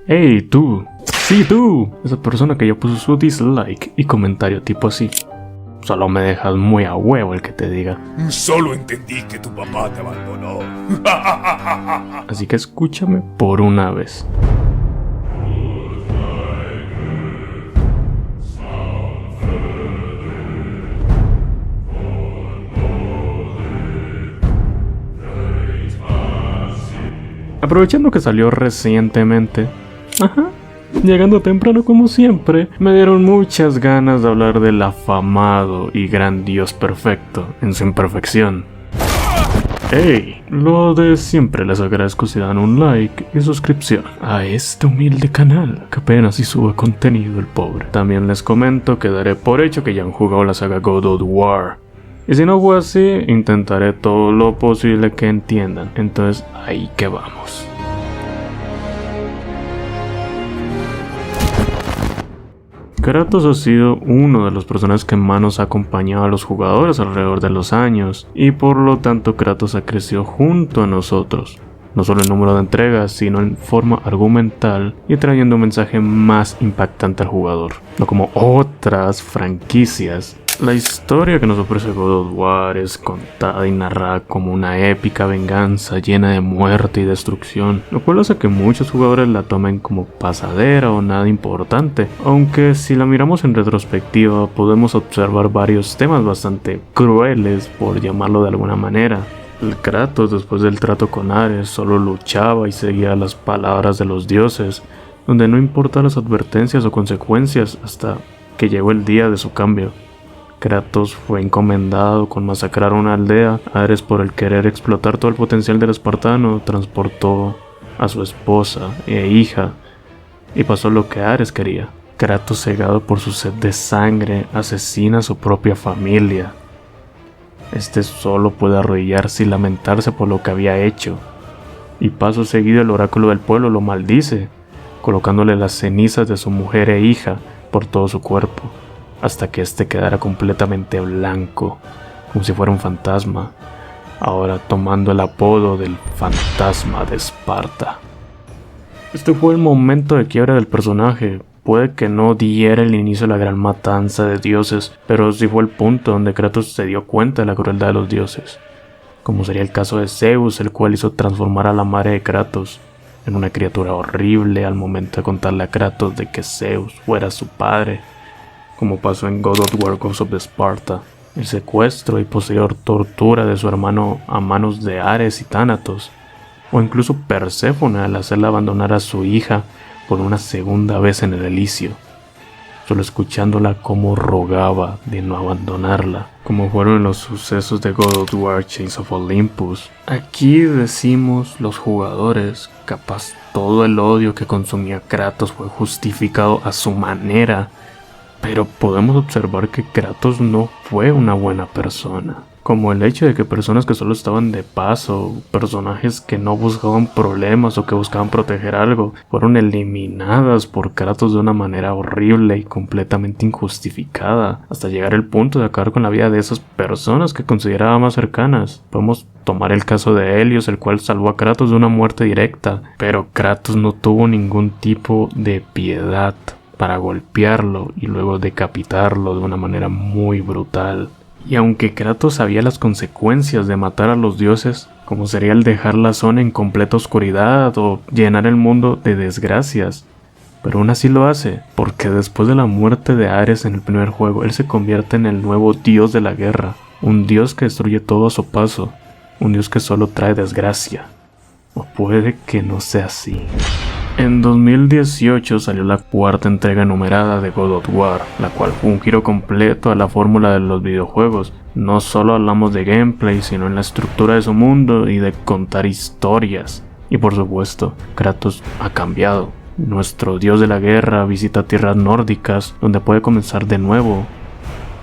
Hey, tú. Sí, tú. Esa persona que ya puso su dislike y comentario tipo así. Solo me dejas muy a huevo el que te diga. Solo entendí que tu papá te abandonó. Así que escúchame por una vez. Aprovechando que salió recientemente, llegando temprano como siempre, me dieron muchas ganas de hablar del afamado y gran Dios perfecto en su imperfección. Hey, lo de siempre, les agradezco si dan un like y suscripción a este humilde canal, que apenas si sube contenido el pobre. También les comento que daré por hecho que ya han jugado la saga God of War. Y si no fue así, intentaré todo lo posible que entiendan. Entonces, ahí que vamos. Kratos ha sido uno de los personajes que más nos ha acompañado a los jugadores alrededor de los años, y por lo tanto Kratos ha crecido junto a nosotros, no solo en número de entregas, sino en forma argumental y trayendo un mensaje más impactante al jugador, no como otras franquicias. La historia que nos ofrece God of War es contada y narrada como una épica venganza llena de muerte y destrucción, lo cual hace que muchos jugadores la tomen como pasadera o nada importante, aunque si la miramos en retrospectiva podemos observar varios temas bastante crueles, por llamarlo de alguna manera. El Kratos, después del trato con Ares, solo luchaba y seguía las palabras de los dioses, donde no importaban las advertencias o consecuencias hasta que llegó el día de su cambio. Kratos fue encomendado con masacrar una aldea. Ares, por el querer explotar todo el potencial del espartano, transportó a su esposa e hija, y pasó lo que Ares quería. Kratos, cegado por su sed de sangre, asesina a su propia familia. Este solo puede arrodillarse y lamentarse por lo que había hecho, y paso seguido el oráculo del pueblo lo maldice, colocándole las cenizas de su mujer e hija por todo su cuerpo, hasta que este quedara completamente blanco, como si fuera un fantasma, ahora tomando el apodo del fantasma de Esparta. Este fue el momento de quiebre del personaje. Puede que no diera el inicio de la gran matanza de dioses, pero sí fue el punto donde Kratos se dio cuenta de la crueldad de los dioses, como sería el caso de Zeus, el cual hizo transformar a la madre de Kratos en una criatura horrible al momento de contarle a Kratos de que Zeus fuera su padre, como pasó en God of War Ghosts of Sparta, el secuestro y posterior tortura de su hermano a manos de Ares y Thanatos, o incluso Perséfone al hacerla abandonar a su hija por una segunda vez en el Elicio, solo escuchándola como rogaba de no abandonarla, como fueron los sucesos de God of War Chains of Olympus. Aquí decimos los jugadores, capaz todo el odio que consumía Kratos fue justificado a su manera, pero podemos observar que Kratos no fue una buena persona. Como el hecho de que personas que solo estaban de paso, personajes que no buscaban problemas o que buscaban proteger algo, fueron eliminadas por Kratos de una manera horrible y completamente injustificada, hasta llegar al punto de acabar con la vida de esas personas que consideraba más cercanas. Podemos tomar el caso de Helios, el cual salvó a Kratos de una muerte directa, pero Kratos no tuvo ningún tipo de piedad para golpearlo y luego decapitarlo de una manera muy brutal. Y aunque Kratos sabía las consecuencias de matar a los dioses, como sería el dejar la zona en completa oscuridad o llenar el mundo de desgracias, pero aún así lo hace, porque después de la muerte de Ares en el primer juego, él se convierte en el nuevo dios de la guerra, un dios que destruye todo a su paso, un dios que solo trae desgracia. O puede que no sea así. En 2018 salió la cuarta entrega numerada de God of War, la cual fue un giro completo a la fórmula de los videojuegos. No solo hablamos de gameplay, sino en la estructura de su mundo y de contar historias. Y por supuesto, Kratos ha cambiado. Nuestro dios de la guerra visita tierras nórdicas, donde puede comenzar de nuevo.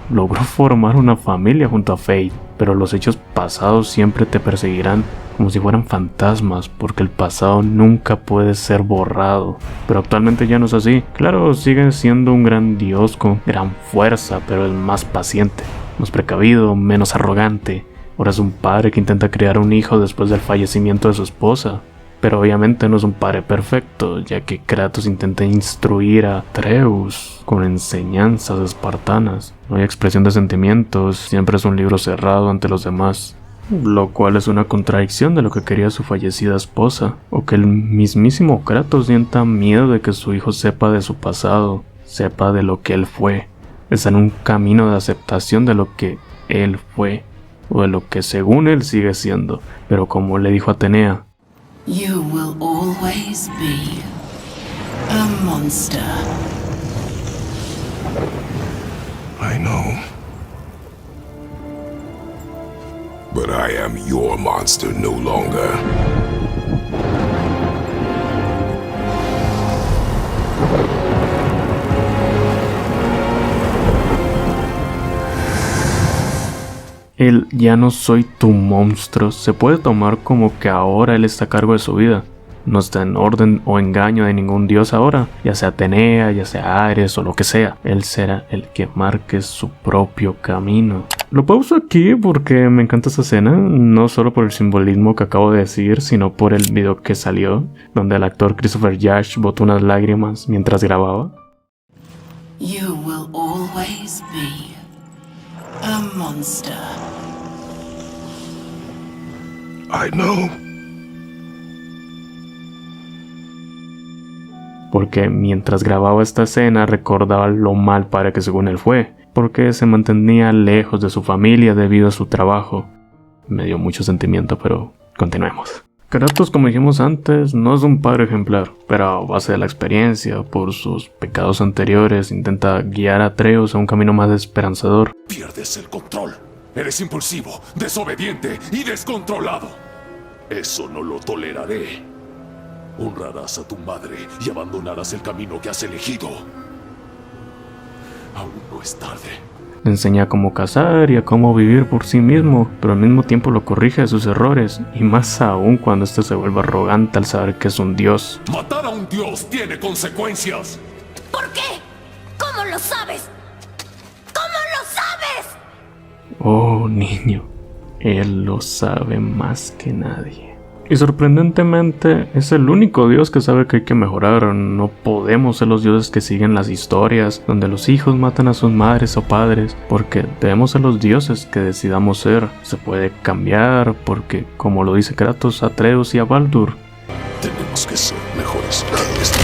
Logró formar una familia junto a Fate, pero los hechos pasados siempre te perseguirán como si fueran fantasmas, porque el pasado nunca puede ser borrado. Pero actualmente ya no es así. Claro, sigue siendo un gran dios con gran fuerza, pero es más paciente, más precavido, menos arrogante. Ahora es un padre que intenta criar un hijo después del fallecimiento de su esposa. Pero obviamente no es un padre perfecto, ya que Kratos intenta instruir a Atreus con enseñanzas espartanas. No hay expresión de sentimientos, siempre es un libro cerrado ante los demás. Lo cual es una contradicción de lo que quería su fallecida esposa, o que el mismísimo Kratos sienta miedo de que su hijo sepa de su pasado, sepa de lo que él fue. Está en un camino de aceptación de lo que él fue, o de lo que según él sigue siendo, pero como le dijo Atenea, You will always be a monster. I know. But I am your monster no longer. el ya no soy tu monstruo se puede tomar como que ahora él está a cargo de su vida. No está en orden o engaño de ningún dios ahora, ya sea Atenea, ya sea Ares o lo que sea. Él será el que marque su propio camino. Lo pauso aquí porque me encanta esta escena, no solo por el simbolismo que acabo de decir, sino por el video que salió, donde el actor Christopher Yash botó unas lágrimas mientras grababa. You will always be a monster. I know. Porque mientras grababa esta escena recordaba lo mal padre que según él fue, porque se mantenía lejos de su familia debido a su trabajo. Me dio mucho sentimiento, pero continuemos. Kratos, como dijimos antes, no es un padre ejemplar, pero a base de la experiencia, por sus pecados anteriores, intenta guiar a Atreus a un camino más esperanzador. Pierdes el control. Eres impulsivo, desobediente y descontrolado. Eso no lo toleraré. Honrarás a tu madre y abandonarás el camino que has elegido. Aún no es tarde. Le enseña cómo cazar y a cómo vivir por sí mismo, pero al mismo tiempo lo corrige de sus errores, y más aún cuando este se vuelve arrogante al saber que es un dios. Matar a un dios tiene consecuencias. ¿Por qué? ¿Cómo lo sabes? ¿Cómo lo sabes? Oh, niño, él lo sabe más que nadie. Y sorprendentemente es el único dios que sabe que hay que mejorar. No podemos ser los dioses que siguen las historias donde los hijos matan a sus madres o padres, porque debemos ser los dioses que decidamos ser. Se puede cambiar porque, como lo dice Kratos, Atreus y a Baldur, Tenemos que ser mejores padres.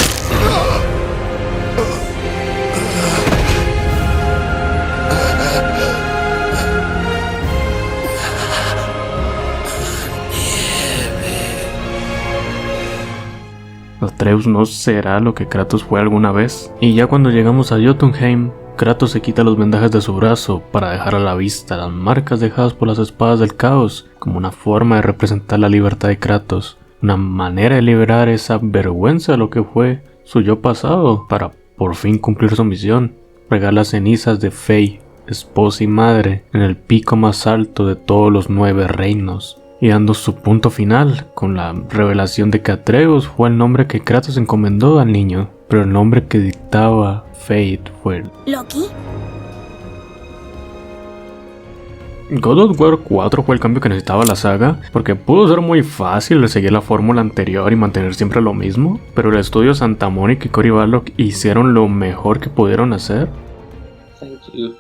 Atreus no será lo que Kratos fue alguna vez. Y ya cuando llegamos a Jotunheim, Kratos se quita los vendajes de su brazo para dejar a la vista las marcas dejadas por las espadas del caos, como una forma de representar la libertad de Kratos, una manera de liberar esa vergüenza de lo que fue su yo pasado, para por fin cumplir su misión, regar las cenizas de Fey, esposa y madre, en el pico más alto de todos los 9 reinos. Y dando su punto final con la revelación de que Atreus fue el nombre que Kratos encomendó al niño, pero el nombre que dictaba Fate fue ¿Loki? God of War 4 fue el cambio que necesitaba la saga, porque pudo ser muy fácil de seguir la fórmula anterior y mantener siempre lo mismo, pero el estudio Santa Mónica y Cory Barlog hicieron lo mejor que pudieron hacer. Thank you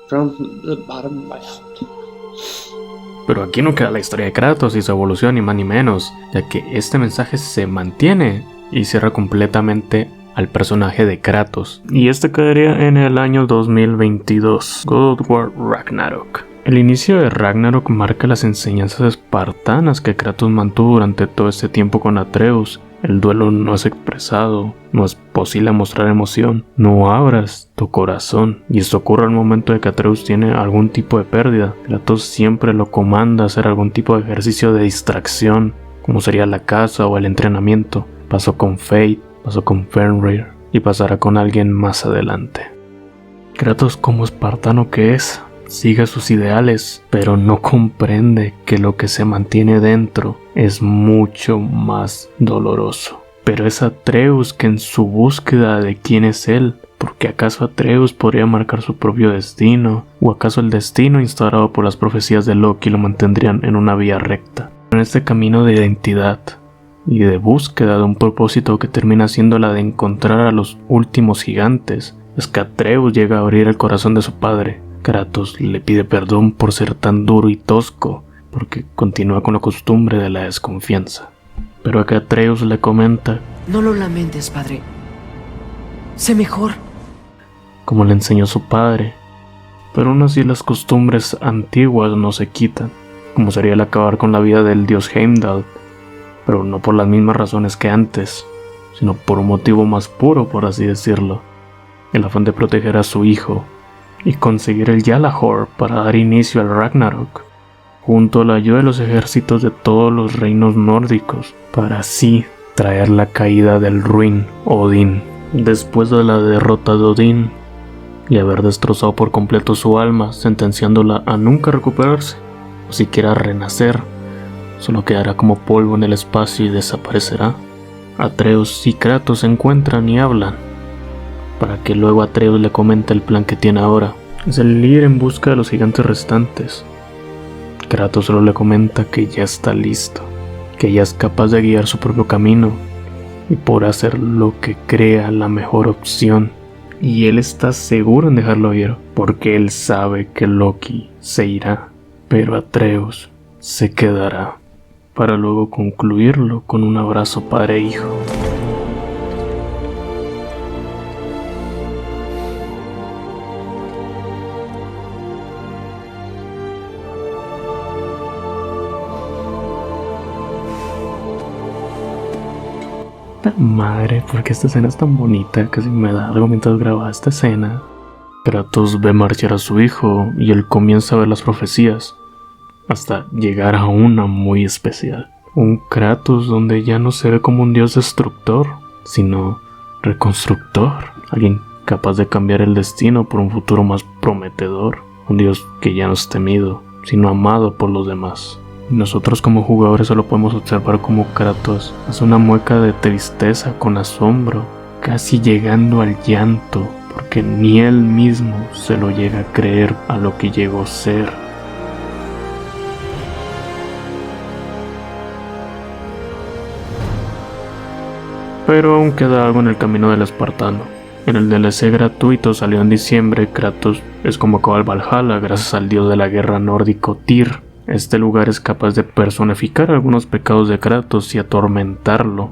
from the bottom of my heart. Pero aquí no queda la historia de Kratos y su evolución ni más ni menos, ya que este mensaje se mantiene y cierra completamente al personaje de Kratos. Y este caería en el año 2022, God of War Ragnarok. El inicio de Ragnarok marca las enseñanzas espartanas que Kratos mantuvo durante todo este tiempo con Atreus. El duelo no es expresado, no es posible mostrar emoción, no abras tu corazón. Y esto ocurre al momento de que Atreus tiene algún tipo de pérdida. Kratos siempre lo comanda a hacer algún tipo de ejercicio de distracción, como sería la caza o el entrenamiento. Pasó con Fate, pasó con Fenrir y pasará con alguien más adelante. Kratos, como espartano que es, sigue sus ideales, pero no comprende que lo que se mantiene dentro es mucho más doloroso. Pero es Atreus que en su búsqueda de quién es él, porque acaso Atreus podría marcar su propio destino, o acaso el destino instaurado por las profecías de Loki lo mantendrían en una vía recta. En este camino de identidad, y de búsqueda de un propósito que termina siendo la de encontrar a los últimos gigantes, es que Atreus llega a abrir el corazón de su padre. Kratos le pide perdón por ser tan duro y tosco, porque continúa con la costumbre de la desconfianza. Pero a que Atreus le comenta: no lo lamentes, padre. Sé mejor. Como le enseñó su padre. Pero aún así las costumbres antiguas no se quitan, como sería el acabar con la vida del dios Heimdall, pero no por las mismas razones que antes, sino por un motivo más puro, por así decirlo: el afán de proteger a su hijo y conseguir el Yalahor para dar inicio al Ragnarok, junto a la ayuda de los ejércitos de todos los reinos nórdicos, para así traer la caída del ruin Odín. Después de la derrota de Odín y haber destrozado por completo su alma, sentenciándola a nunca recuperarse, o siquiera renacer, solo quedará como polvo en el espacio y desaparecerá, Atreus y Kratos se encuentran y hablan, para que luego Atreus le comente el plan que tiene ahora. Es el ir en busca de los gigantes restantes. Kratos solo le comenta que ya está listo, que ya es capaz de guiar su propio camino y por hacer lo que crea la mejor opción. Y él está seguro en dejarlo ir, porque él sabe que Loki se irá, pero Atreus se quedará, para luego concluirlo con un abrazo padre e hijo. Madre, porque esta escena es tan bonita, casi me da algo mientras grababa esta escena. Kratos ve marchar a su hijo y él comienza a ver las profecías, hasta llegar a una muy especial. Un Kratos donde ya no se ve como un dios destructor, sino reconstructor. Alguien capaz de cambiar el destino por un futuro más prometedor. Un dios que ya no es temido, sino amado por los demás. Y nosotros como jugadores solo podemos observar como Kratos hace una mueca de tristeza con asombro, casi llegando al llanto, porque ni él mismo se lo llega a creer a lo que llegó a ser. Pero aún queda algo en el camino del espartano. En el DLC gratuito salió en diciembre, Kratos es convocado al Valhalla gracias al dios de la guerra nórdico Tyr. Este lugar es capaz de personificar algunos pecados de Kratos y atormentarlo,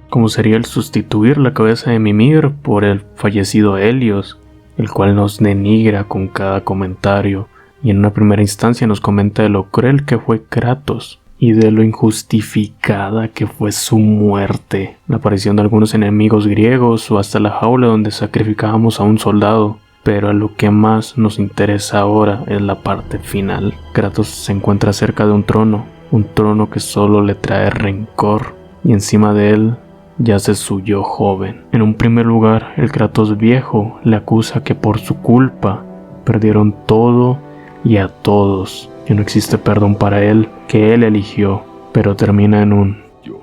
como sería el sustituir la cabeza de Mimir por el fallecido Helios, el cual nos denigra con cada comentario y en una primera instancia nos comenta de lo cruel que fue Kratos y de lo injustificada que fue su muerte, la aparición de algunos enemigos griegos o hasta la jaula donde sacrificábamos a un soldado. Pero a lo que más nos interesa ahora es la parte final. Kratos se encuentra cerca de un trono que solo le trae rencor, y encima de él yace su yo joven. En un primer lugar, el Kratos viejo le acusa que por su culpa perdieron todo y a todos, que no existe perdón para él, que él eligió, pero termina en un Yo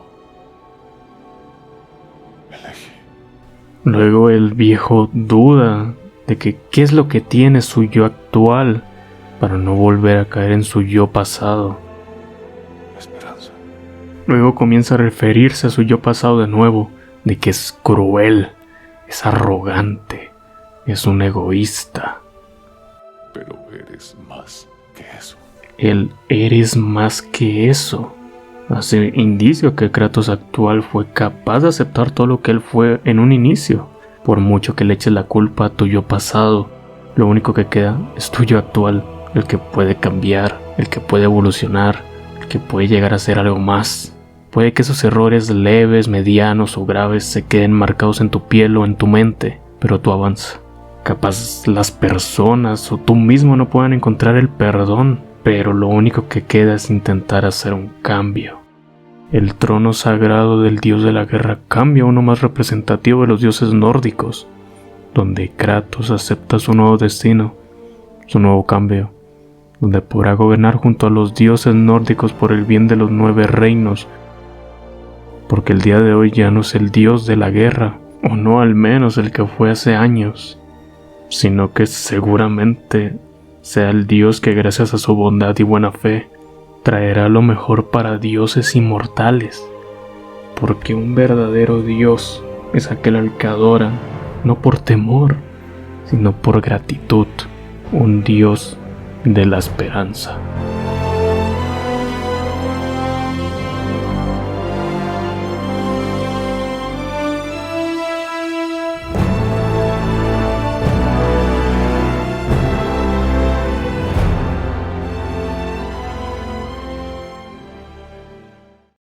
elegí. Luego el viejo duda de que qué es lo que tiene su yo actual para no volver a caer en su yo pasado. Esperanza. Luego comienza a referirse a su yo pasado de nuevo, de que es cruel, es arrogante, es un egoísta. Pero eres más que eso. El eres más que eso hace indicio que el Kratos actual fue capaz de aceptar todo lo que él fue en un inicio. Por mucho que le eches la culpa a tu yo pasado, lo único que queda es tu yo actual, el que puede cambiar, el que puede evolucionar, el que puede llegar a ser algo más. Puede que esos errores leves, medianos o graves se queden marcados en tu piel o en tu mente, pero tú avanza. Capaz las personas o tú mismo no puedan encontrar el perdón, pero lo único que queda es intentar hacer un cambio. El trono sagrado del dios de la guerra cambia a uno más representativo de los dioses nórdicos, donde Kratos acepta su nuevo destino, su nuevo cambio, donde podrá gobernar junto a los dioses nórdicos por el bien de los 9 reinos, porque el día de hoy ya no es el dios de la guerra, o no al menos el que fue hace años, sino que seguramente sea el dios que gracias a su bondad y buena fe traerá lo mejor para dioses inmortales, porque un verdadero Dios es aquel al que adoran, no por temor, sino por gratitud, un Dios de la esperanza.